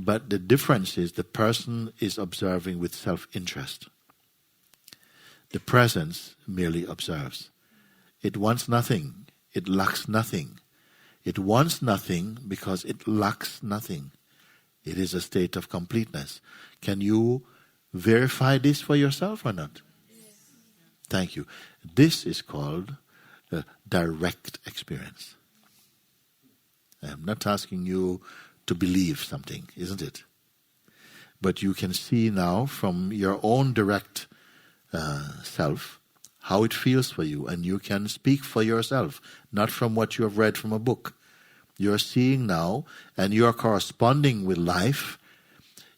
But the difference is the person is observing with self-interest. The presence merely observes. It wants nothing. It lacks nothing. It wants nothing because it lacks nothing. It is a state of completeness. Can you verify this for yourself or not? Yes. Thank you. This is called a direct experience. I am not asking you to believe something, isn't it? But you can see now from your own direct self how it feels for you, and you can speak for yourself, not from what you have read from a book. You're seeing now, and you are corresponding with life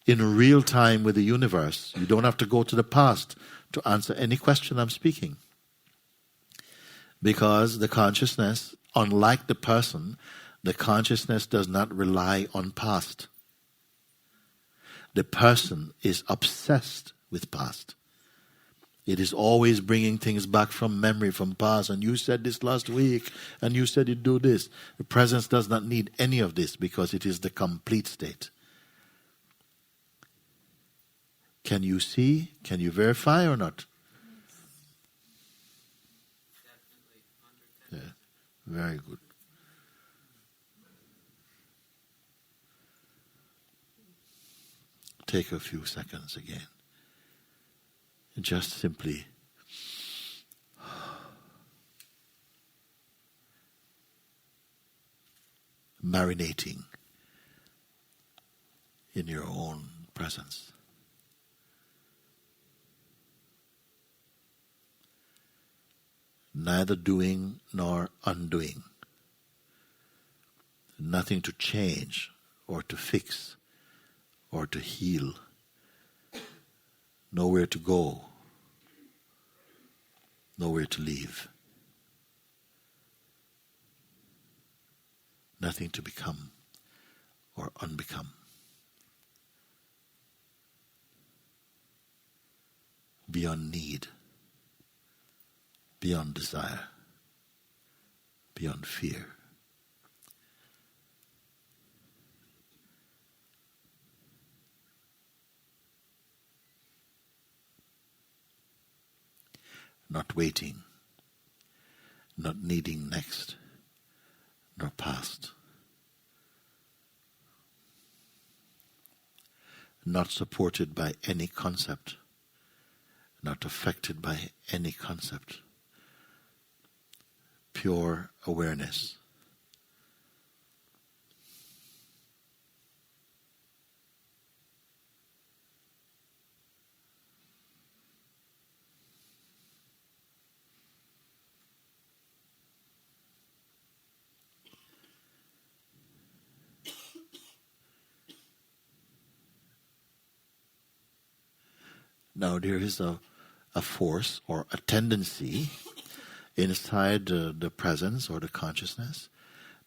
in real time with the universe. You don't have to go to the past to answer any question I'm speaking. Because the consciousness, unlike the person, the consciousness does not rely on past. The person is obsessed with past. It is always bringing things back from memory, from past. And you said this last week, and you said you'd do this. The presence does not need any of this because it is the complete state. Can you see? Can you verify or not? Yeah, very good. Take a few seconds again. Just simply marinating in your own presence. Neither doing nor undoing. Nothing to change or to fix or to heal. Nowhere to go. Nowhere to leave. Nothing to become or unbecome. Beyond need. Beyond desire. Beyond fear. Not waiting, not needing next, nor past. Not supported by any concept, not affected by any concept. Pure awareness. Now there is a force or a tendency inside the presence or the consciousness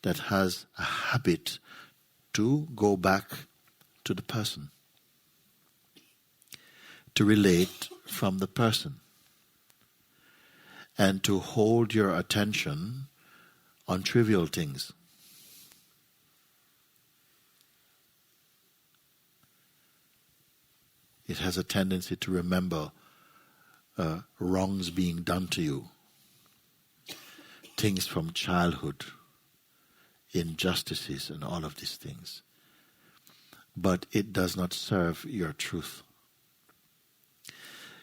that has a habit to go back to the person, to relate from the person, and to hold your attention on trivial things. It has a tendency to remember wrongs being done to you, things from childhood, injustices and all of these things. But it does not serve your truth.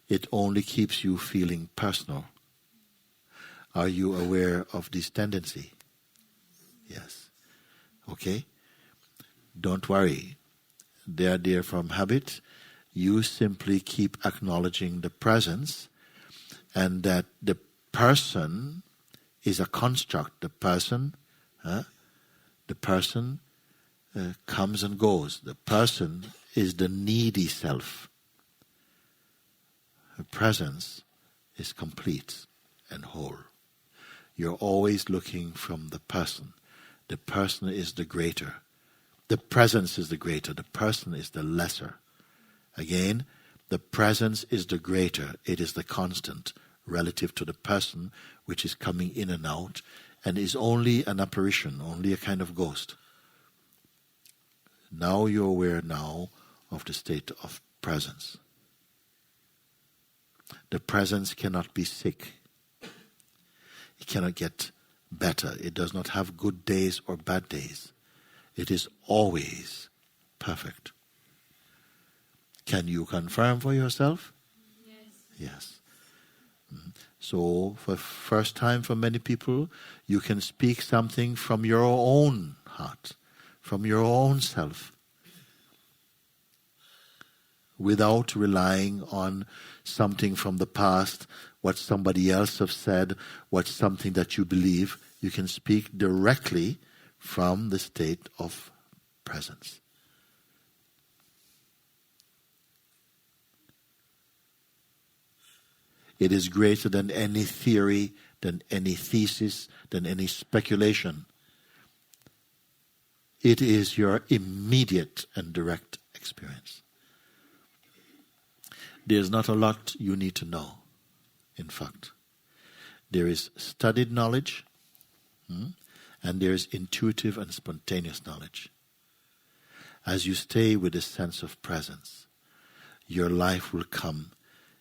It only keeps you feeling personal. Are you aware of this tendency? Yes. Okay? Don't worry. They are there from habit. You simply keep acknowledging the presence and that the person is a construct. The person comes and goes. The person is the needy self. The presence is complete and whole. You're always looking from the person. The person is the greater. The presence is the greater. The person is the lesser. Again, the presence is the greater. It is the constant relative to the person which is coming in and out and is only an apparition, only a kind of ghost. Now you're aware now of the state of presence. The presence cannot be sick. It cannot get better. It does not have good days or bad days. It is always perfect. Can you confirm for yourself? Yes. So, for first time for many people, you can speak something from your own heart, from your own self, without relying on something from the past, what somebody else has said, what's something that you believe. You can speak directly from the state of presence. It is greater than any theory, than any thesis, than any speculation. It is your immediate and direct experience. There's not a lot you need to know, in fact. There is studied knowledge, and there is intuitive and spontaneous knowledge. As you stay with a sense of presence, your life will come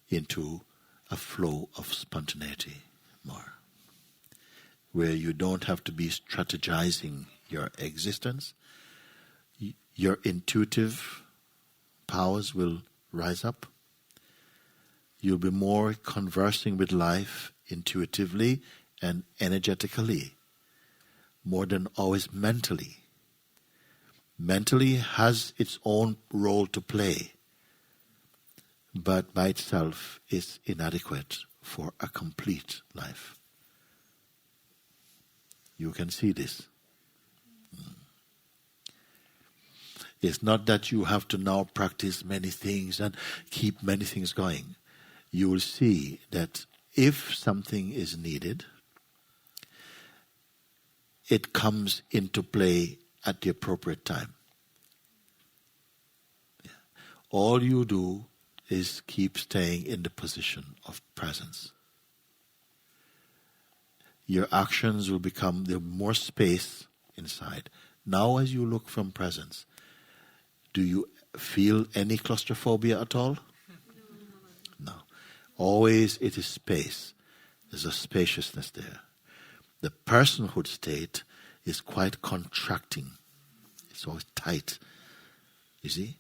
into a flow of spontaneity more, where you don't have to be strategizing your existence. Your intuitive powers will rise up. You'll be more conversing with life intuitively and energetically, more than always mentally. Mentally has its own role to play, but by itself is inadequate for a complete life. You can see this. It's not that you have to now practice many things and keep many things going. You will see that if something is needed, it comes into play at the appropriate time. All you do is keep staying in the position of presence. Your actions will become, there's more space inside. Now as you look from presence, do you feel any claustrophobia at all? No. Always it is space. There's a spaciousness there. The personhood state is quite contracting. It's always tight. You see?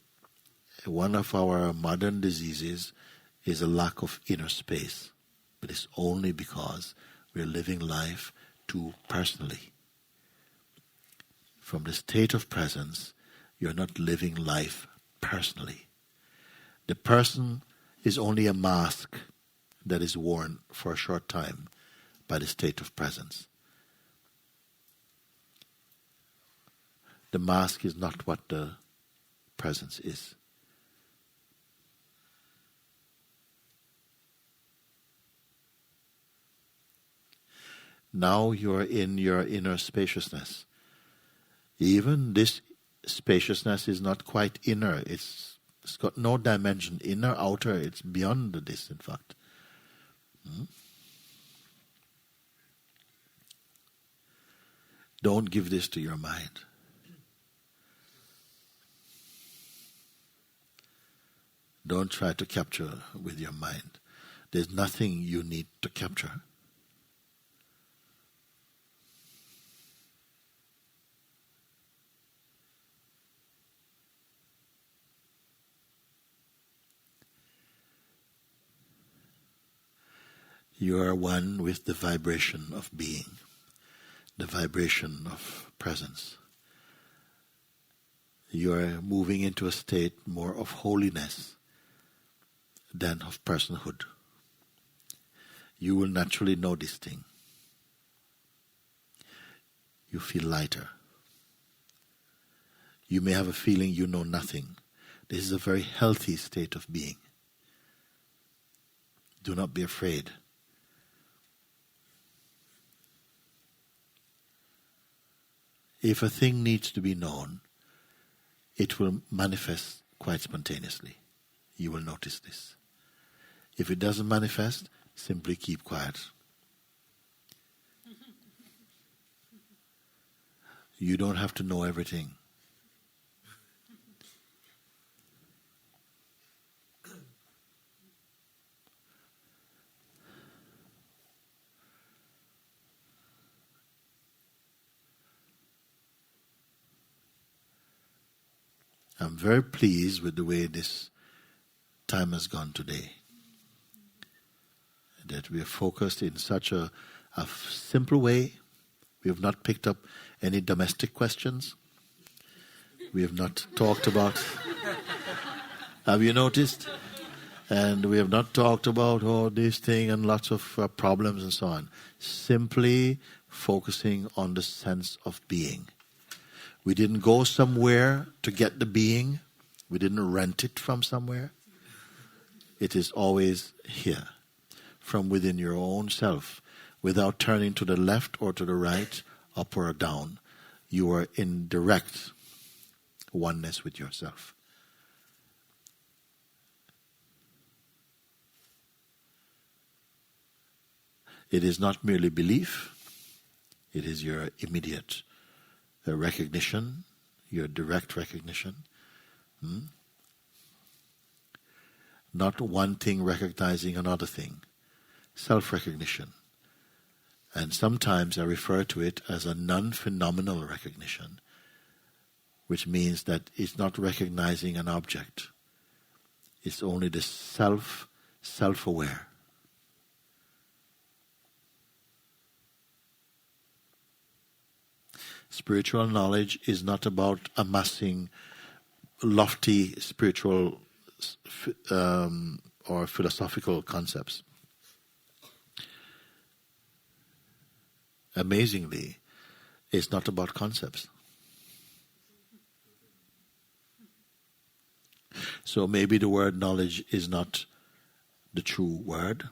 One of our modern diseases is a lack of inner space. But it's only because we're living life too personally. From the state of presence, you're not living life personally. The person is only a mask that is worn for a short time by the state of presence. The mask is not what the presence is. Now you're in your inner spaciousness. Even this spaciousness is not quite inner. It's got no dimension. Inner, outer, it's beyond this, in fact. Don't give this to your mind. Don't try to capture with your mind. There's nothing you need to capture. You are one with the vibration of being, the vibration of presence. You are moving into a state more of holiness than of personhood. You will naturally know this thing. You feel lighter. You may have a feeling you know nothing. This is a very healthy state of being. Do not be afraid. If a thing needs to be known, it will manifest quite spontaneously. You will notice this. If it doesn't manifest, simply keep quiet. You don't have to know everything. I'm very pleased with the way this time has gone today. That we are focused in such a simple way. We have not picked up any domestic questions. We have not talked about... Have you noticed? And we have not talked about this thing and lots of problems and so on. Simply focusing on the sense of being. We didn't go somewhere to get the being. We didn't rent it from somewhere. It is always here, from within your own self, without turning to the left or to the right, up or down. You are in direct oneness with yourself. It is not merely belief. It is your immediate recognition, your direct recognition. Not one thing recognizing another thing. Self-recognition. And sometimes I refer to it as a non-phenomenal recognition, which means that it's not recognizing an object. It's only the self-aware. Spiritual knowledge is not about amassing lofty spiritual or philosophical concepts. Amazingly, it's not about concepts. So maybe the word knowledge is not the true word,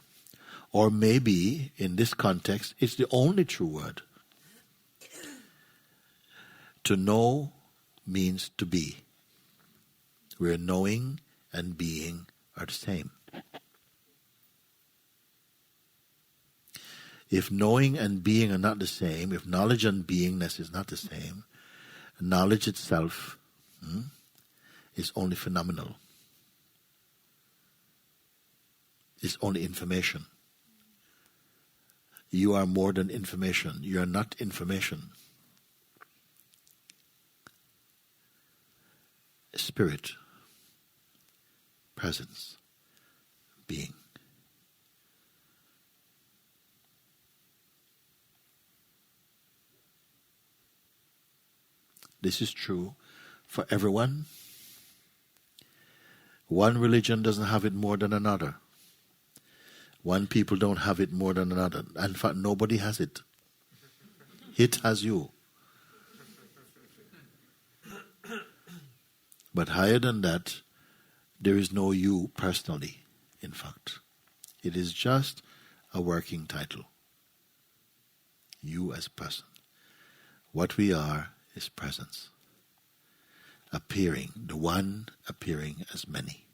or maybe in this context it's the only true word. To know means to be, where knowing and being are the same. If knowing and being are not the same, if knowledge and beingness is not the same, knowledge itself is only phenomenal. It's only information. You are more than information. You are not information. Spirit, presence, being. This is true for everyone. One religion doesn't have it more than another. One people don't have it more than another. In fact, nobody has it. It has you. But higher than that, there is no you personally, in fact. It is just a working title. You as person. What we are is presence. Appearing, the one appearing as many.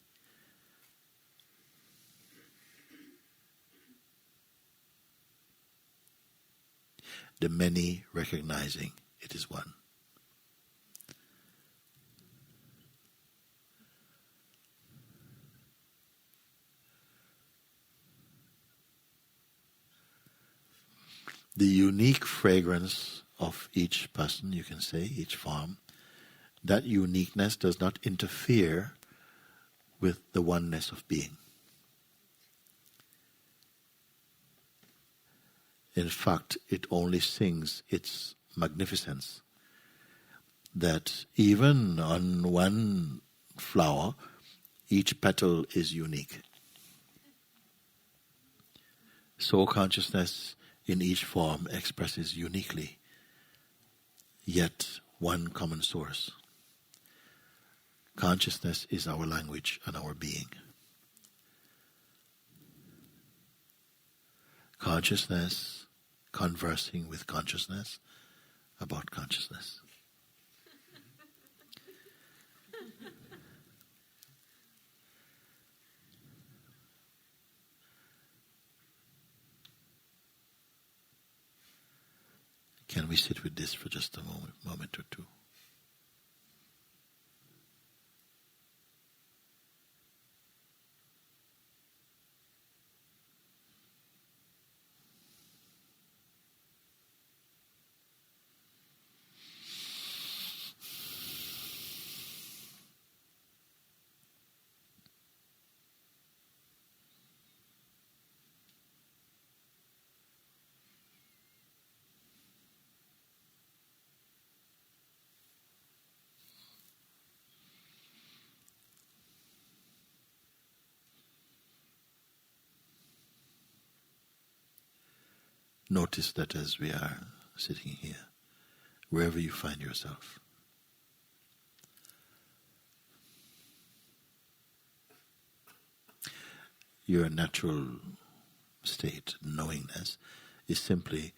The many recognizing it is one. The unique fragrance of each person, you can say, each form, that uniqueness does not interfere with the oneness of being. In fact, it only sings its magnificence. That even on one flower, each petal is unique. So consciousness in each form expresses uniquely, yet one common source. Consciousness is our language and our being. Consciousness conversing with consciousness about consciousness. Can we sit with this for just a moment or two? Notice that as we are sitting here, wherever you find yourself, your natural state, knowingness, is simply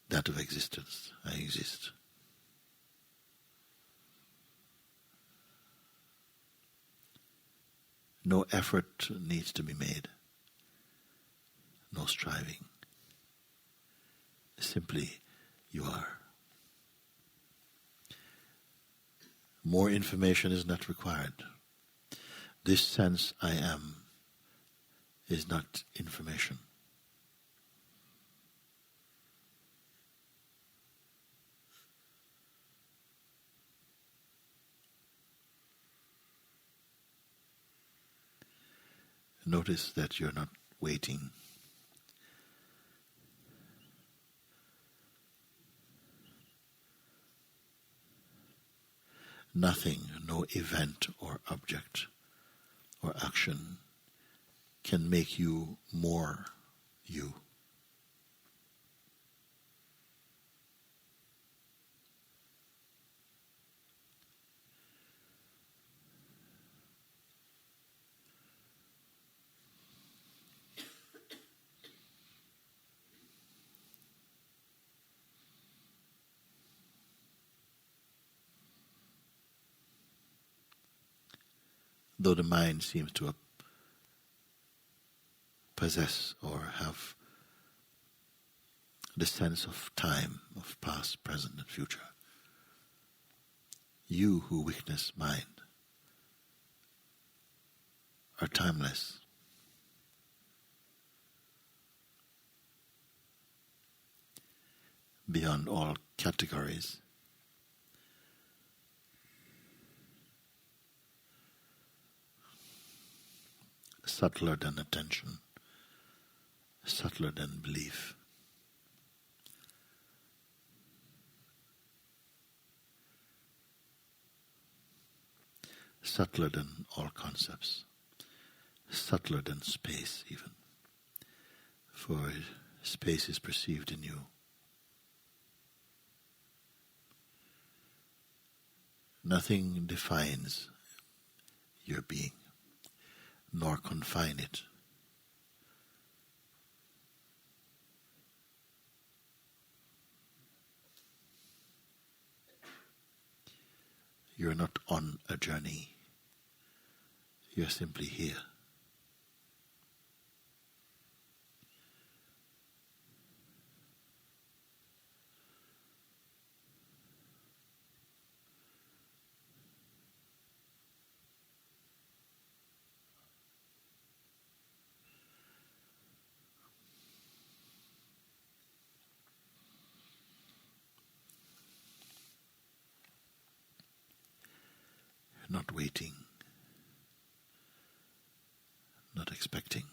that of existence. I exist. No effort needs to be made. No striving. Simply, you are. More information is not required. This sense I am is not information. Notice that you're not waiting. Nothing, no event or object or action can make you more you. Though the mind seems to possess or have the sense of time, of past, present, and future, you who witness mind are timeless. Beyond all categories. Subtler than attention, subtler than belief. Subtler than all concepts, subtler than space even, for space is perceived in you. Nothing defines your being, nor confine it. You're not on a journey. You're simply here. Not waiting, not expecting.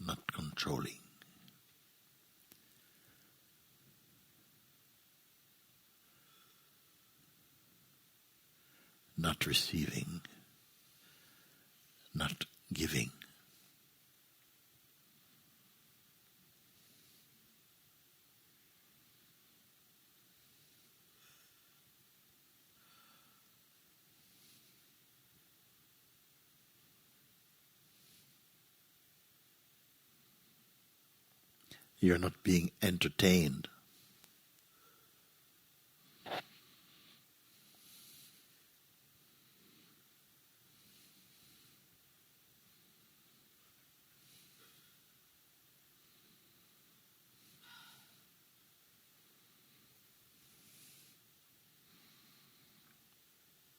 Not controlling. Not receiving, not giving. You're not being entertained.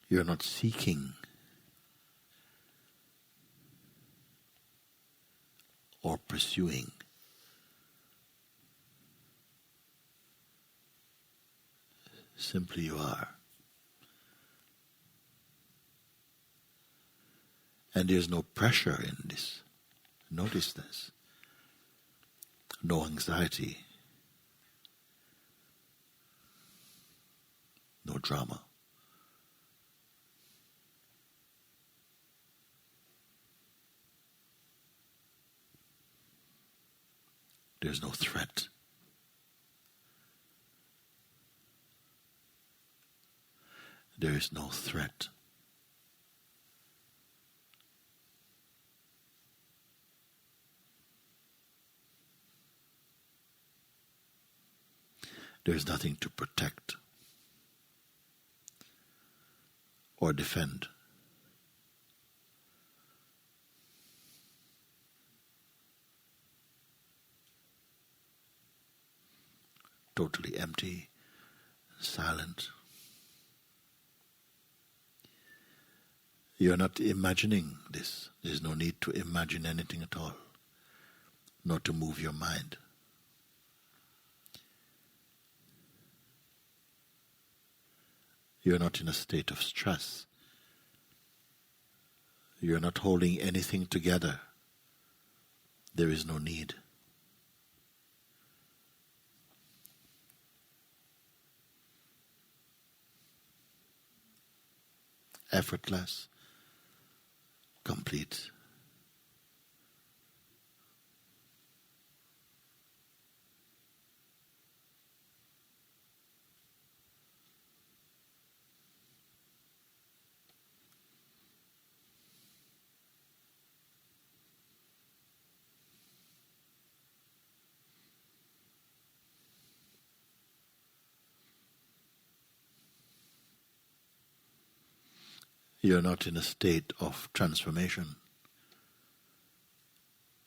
You're not seeking or pursuing. Simply you are. And there's no pressure in this. Notice this. No anxiety. No drama. There's no threat. There is no threat. There is nothing to protect or defend. Totally empty, silent. You're not imagining this. There's no need to imagine anything at all, not to move your mind. You're not in a state of stress. You're not holding anything together. There is no need. Effortless, complete. You're not in a state of transformation.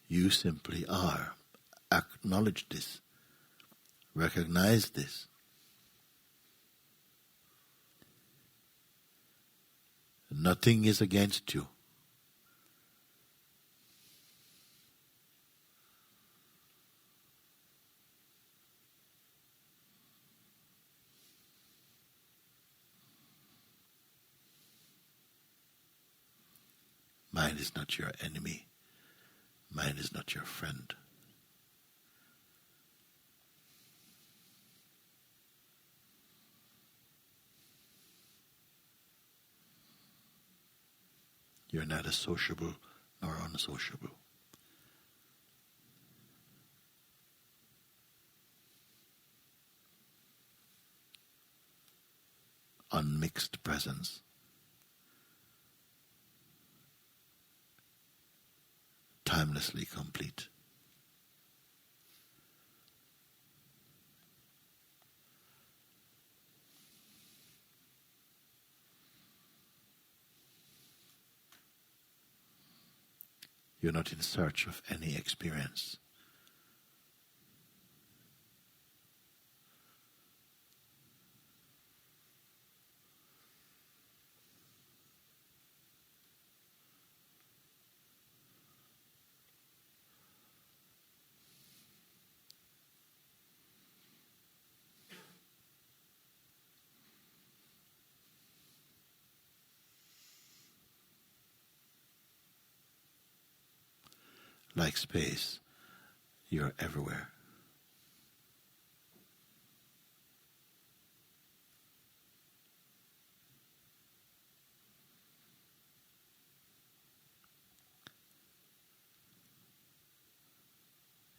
You simply are. Acknowledge this. Recognize this. Nothing is against you. Mind is not your enemy. Mind is not your friend. You're neither sociable nor unsociable. Unmixed presence. Timelessly complete. You're not in search of any experience. Like space, you're everywhere.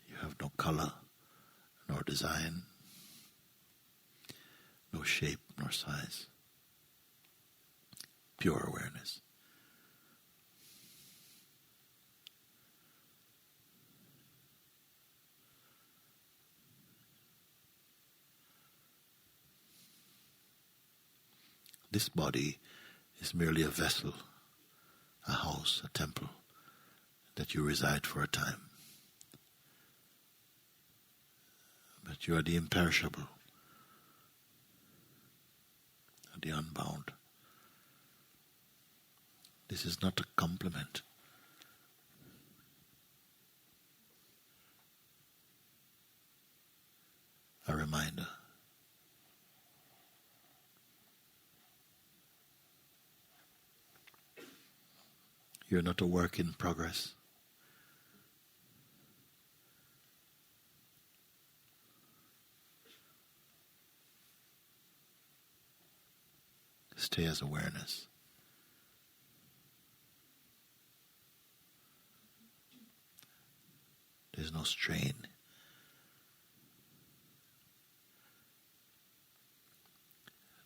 You have no color, nor design, no shape nor size. Pure awareness. This body is merely a vessel, a house, a temple, that you reside for a time. But you are the imperishable, the unbound. This is not a compliment. A reminder. You're not a work in progress. Stay as awareness. There's no strain.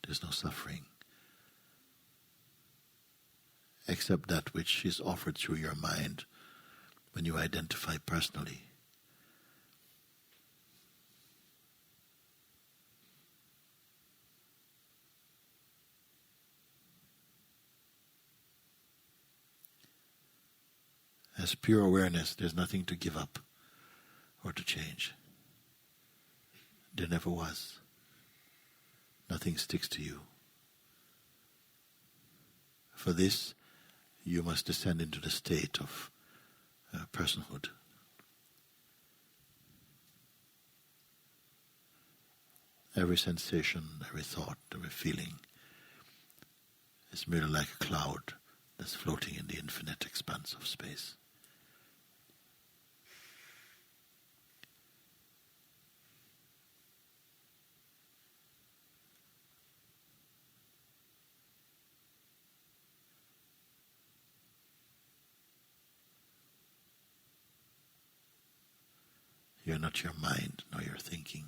There's no suffering, except that which is offered through your mind when you identify personally. As pure awareness, there's nothing to give up or to change. There never was. Nothing sticks to you. For this, you must descend into the state of personhood. Every sensation, every thought, every feeling is merely like a cloud that's floating in the infinite expanse of space. You're not your mind nor your thinking.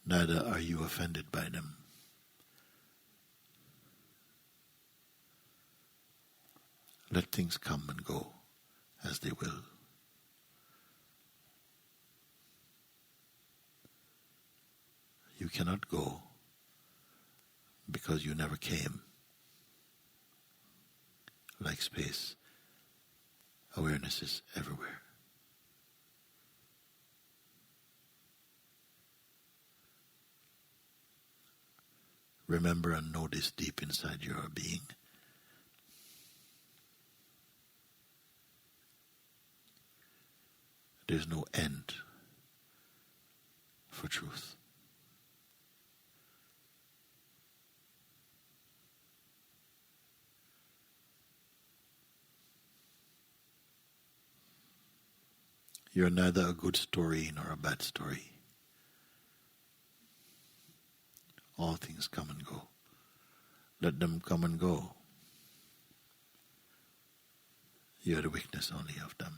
Neither are you offended by them. Let things come and go as they will. You cannot go because you never came. Like space, awareness is everywhere. Remember and know this deep inside your being. There's no end for truth. You're neither a good story nor a bad story. All things come and go. Let them come and go. You're the witness only of them.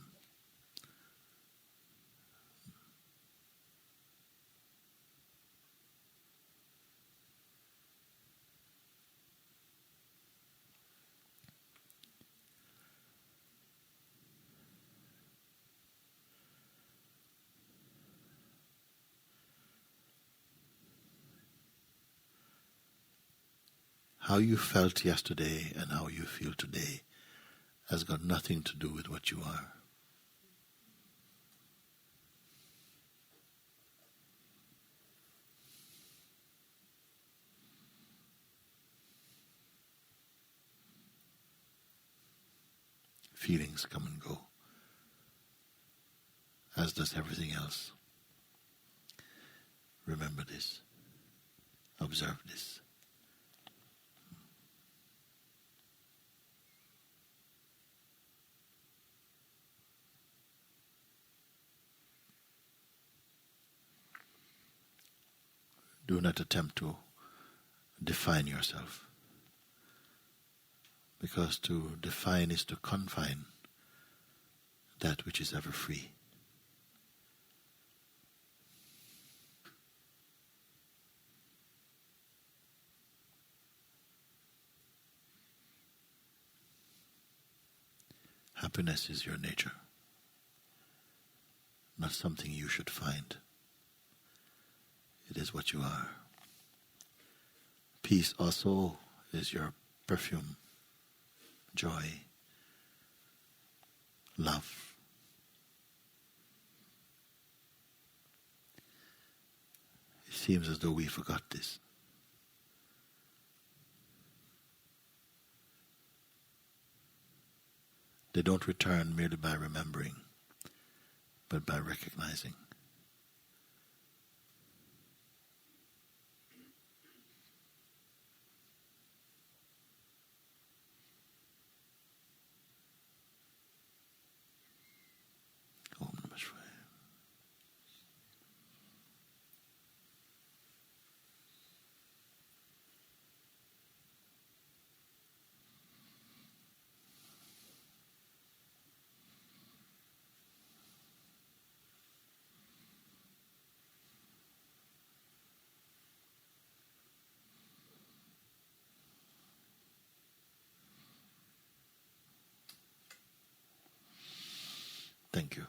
How you felt yesterday and how you feel today has got nothing to do with what you are. Feelings come and go, as does everything else. Remember this. Observe this. Do not attempt to define yourself, because to define is to confine that which is ever free. Happiness is your nature, not something you should find. It is what you are. Peace also is your perfume, joy, love. It seems as though we forgot this. They don't return merely by remembering, but by recognizing. Om Namah Shivaya. Thank you.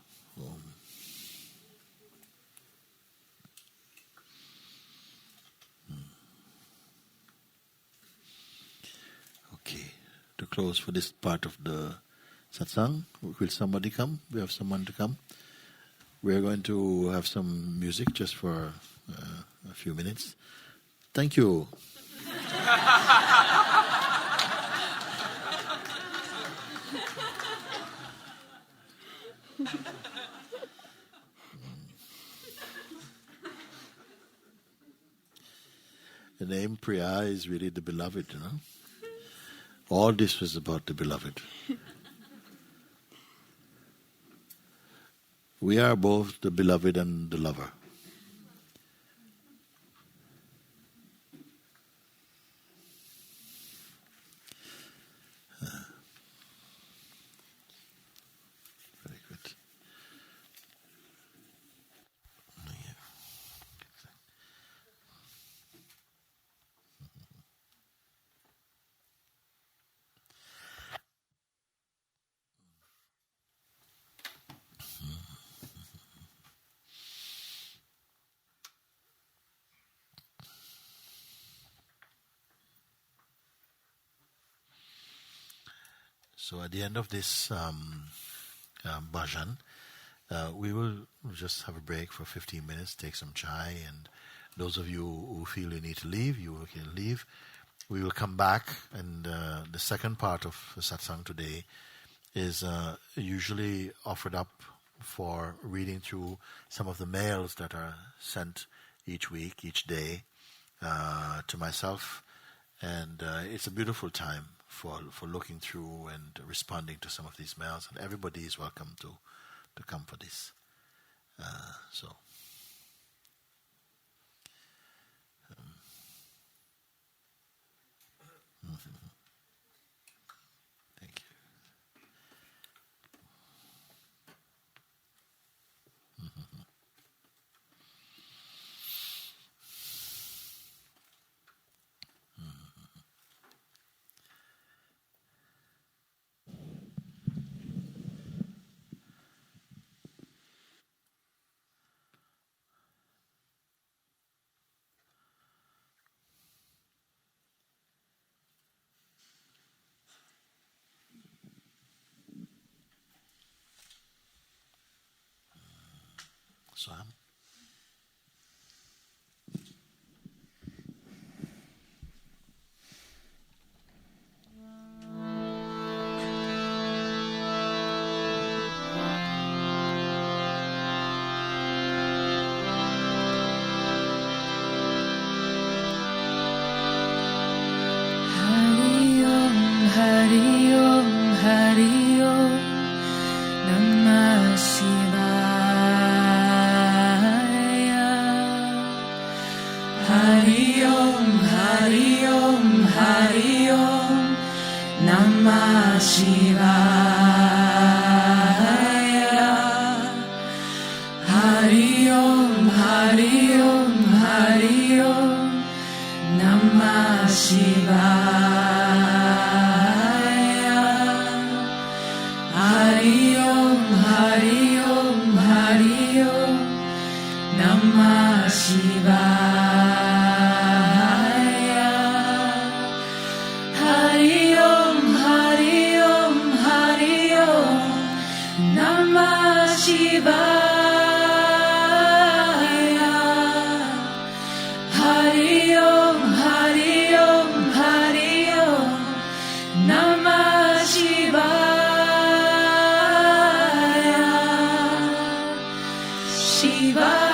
Okay. To close for this part of the satsang, will somebody come? We have someone to come. We're going to have some music just for a few minutes. Thank you. The name Priya is really the beloved, you know. All this was about the beloved. We are both the beloved and the lover. Very good. So at the end of this bhajan, we will just have a break for 15 minutes, take some chai, and those of you who feel you need to leave, you can leave. We will come back, and the second part of the satsang today is usually offered up for reading through some of the mails that are sent each week, each day, to myself. And it's a beautiful time for looking through and responding to some of these mails. And everybody is welcome to come for this. Thank you. Sam? Hari Om, Hari Om, Namah Shivaya. Hari Om, Hari Om, Hari Om, Namah Shivaya. Hari Om, Hari Om, Hari Om, Namah Shivaya. Hari Om, Hari Om, Hari Om, Namah Shivaya. Hari Om, Hari Om, Hari Om, Namah Shivaya. Hari Om, Hari Om, Hari Om, Namah Shivaya. Shivaya.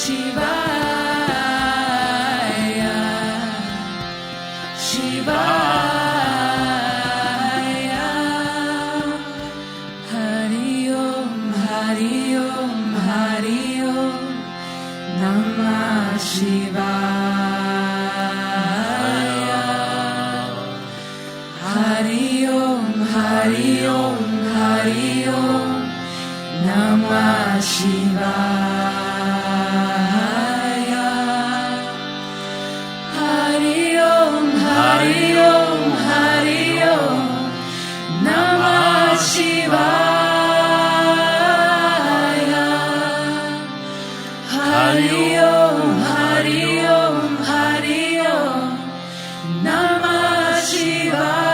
Shivaya. Namah Shivaya. Hari Om, Hari Om, Hari Om, Namah Shivaya. Hari Om, Hari Om, Hari Om, Namah Shivaya. Hari Om, Hari Om, Hari Om, Namah Shivaya.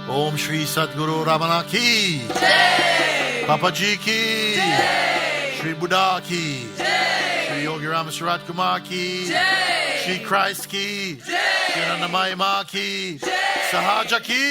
Om Shri Sadguru Ramana ki Jai. Papaji ki Jai. Shri Buddha ki Jai. Shri Yogi Ram Surat Kumar ki Jai. Shri Christ ki Jai. Shri Anandamayi Ma ki Jai. Sahaja ki